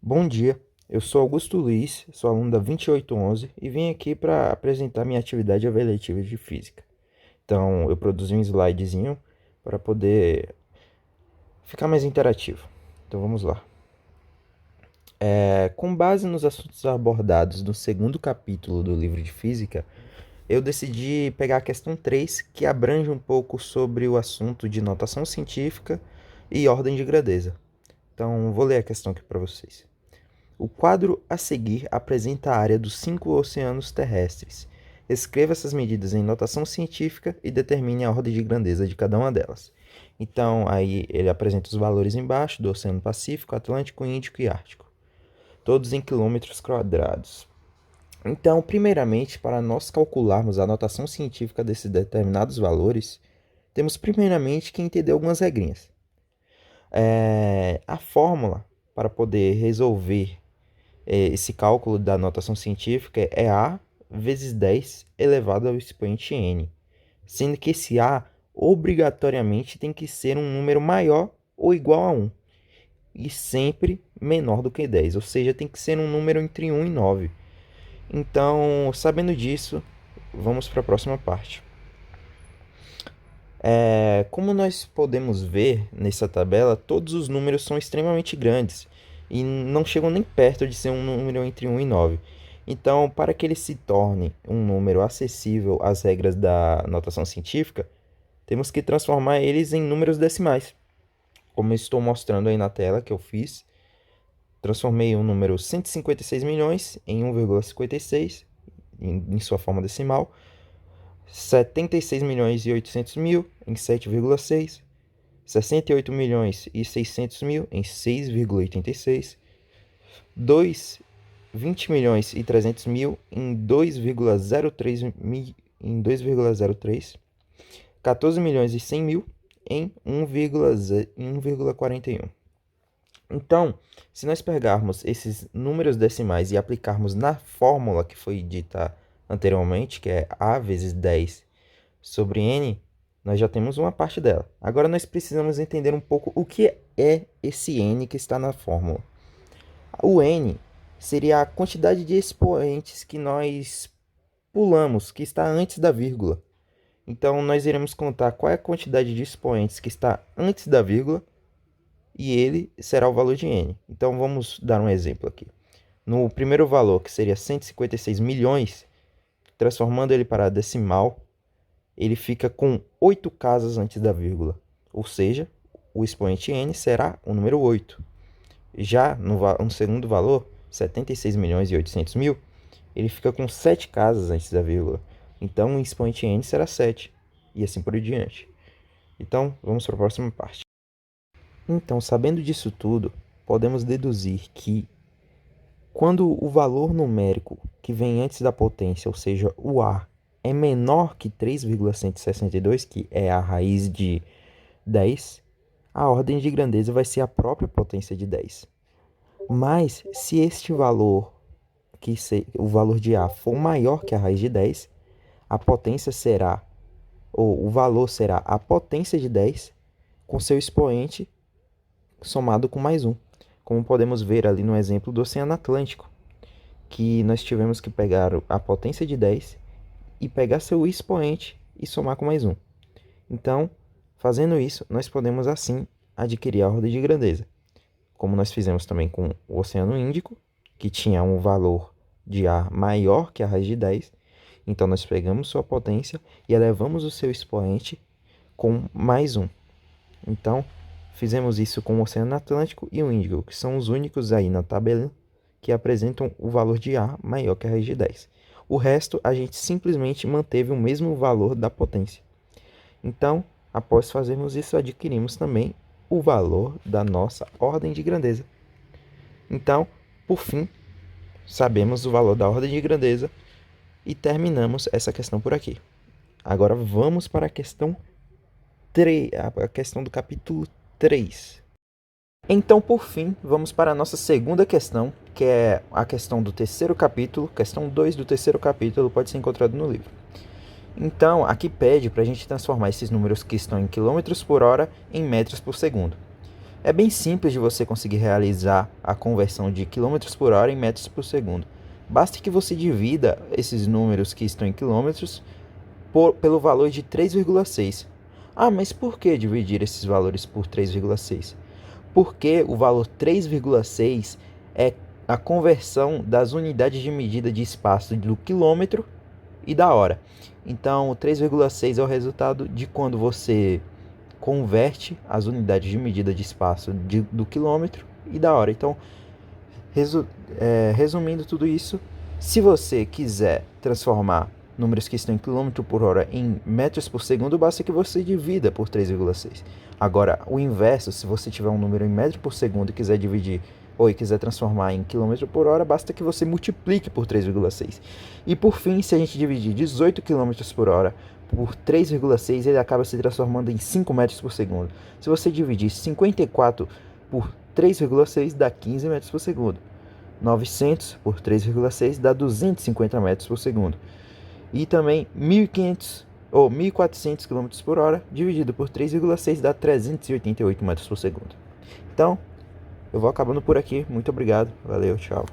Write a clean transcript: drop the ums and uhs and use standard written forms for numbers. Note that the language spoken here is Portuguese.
Bom dia, eu sou Augusto Luiz, sou aluno da 2811 e vim aqui para apresentar minha atividade avaliativa de física. Então, eu produzi um slidezinho para poder ficar mais interativo. Então, vamos lá. Com base nos assuntos abordados no segundo capítulo do livro de física, eu decidi pegar a questão 3, que abrange um pouco sobre o assunto de notação científica e ordem de grandeza. Então, vou ler a questão aqui para vocês. O quadro a seguir apresenta a área dos 5 oceanos terrestres. Escreva essas medidas em notação científica e determine a ordem de grandeza de cada uma delas. Então, aí ele apresenta os valores embaixo do Oceano Pacífico, Atlântico, Índico e Ártico, todos em quilômetros quadrados. Então, primeiramente, para nós calcularmos a notação científica desses determinados valores, temos primeiramente que entender algumas regrinhas. A fórmula para poder resolver esse cálculo da notação científica é A vezes 10 elevado ao expoente n, sendo que esse A obrigatoriamente tem que ser um número maior ou igual a 1, e sempre menor do que 10, ou seja, tem que ser um número entre 1 e 9. Então, sabendo disso, vamos para a próxima parte. Como nós podemos ver nessa tabela, todos os números são extremamente grandes e não chegam nem perto de ser um número entre 1 e 9. Então, para que ele se torne um número acessível às regras da notação científica, temos que transformar eles em números decimais. Como eu estou mostrando aí na tela que eu fiz, transformei o número 156 milhões em 1,56 em sua forma decimal, 76 milhões e 800 mil em 7,6, 68 milhões e 600 mil em 6,86, 20 milhões e 300 mil em 2,03 em 2,03, 14 milhões e 100 mil em 1,41. Então, se nós pegarmos esses números decimais e aplicarmos na fórmula que foi dita anteriormente, que é A vezes 10 sobre N, nós já temos uma parte dela. Agora nós precisamos entender um pouco o que é esse N que está na fórmula. O N seria a quantidade de expoentes que nós pulamos, que está antes da vírgula. Então nós iremos contar qual é a quantidade de expoentes que está antes da vírgula e ele será o valor de N. Então vamos dar um exemplo aqui. No primeiro valor, que seria 156 milhões, transformando ele para decimal, ele fica com 8 casas antes da vírgula, ou seja, o expoente n será o número 8. Já no segundo valor, 76 milhões e 800 mil, ele fica com 7 casas antes da vírgula, então o expoente n será 7, e assim por diante. Então, vamos para a próxima parte. Então, sabendo disso tudo, podemos deduzir que quando o valor numérico que vem antes da potência, ou seja, o A, é menor que 3,162, que é a raiz de 10, a ordem de grandeza vai ser a própria potência de 10. Mas se este valor, o valor de A, for maior que a raiz de 10, a potência será, ou o valor será a potência de 10 com seu expoente somado com mais 1. Como podemos ver ali no exemplo do Oceano Atlântico, que nós tivemos que pegar a potência de 10 e pegar seu expoente e somar com mais 1. Então, fazendo isso, nós podemos assim adquirir a ordem de grandeza, como nós fizemos também com o Oceano Índico, que tinha um valor de A maior que a raiz de 10. Então, nós pegamos sua potência e elevamos o seu expoente com mais 1. Então, fizemos isso com o Oceano Atlântico e o Índico, que são os únicos aí na tabela que apresentam o valor de A maior que a raiz de 10. O resto, a gente simplesmente manteve o mesmo valor da potência. Então, após fazermos isso, adquirimos também o valor da nossa ordem de grandeza. Então, por fim, sabemos o valor da ordem de grandeza e terminamos essa questão por aqui. Agora vamos para a questão 3, a questão do capítulo 3. Então, por fim, vamos para a nossa segunda questão, que é a questão do terceiro capítulo, questão 2 do terceiro capítulo, pode ser encontrado no livro. Então, aqui pede para a gente transformar esses números que estão em quilômetros por hora em metros por segundo. É bem simples de você conseguir realizar a conversão de quilômetros por hora em metros por segundo. Basta que você divida esses números que estão em quilômetros pelo valor de 3,6. Ah, mas por que dividir esses valores por 3,6? Porque o valor 3,6 é a conversão das unidades de medida de espaço do quilômetro e da hora. Então, o 3,6 é o resultado de quando você converte as unidades de medida de espaço do quilômetro e da hora. Então, resumindo tudo isso, se você quiser transformar números que estão em quilômetro por hora em metros por segundo, basta que você divida por 3,6. Agora, o inverso, se você tiver um número em metro por segundo e quiser dividir ou quiser transformar em quilômetro por hora, basta que você multiplique por 3,6. E por fim, se a gente dividir 18 km por hora por 3,6, ele acaba se transformando em 5 metros por segundo. Se você dividir 54 por 3,6, dá 15 metros por segundo. 900 por 3,6 dá 250 metros por segundo. E também 1.500 ou 1.400 km por hora dividido por 3,6 dá 388 metros por segundo. Então, eu vou acabando por aqui. Muito obrigado. Valeu, tchau.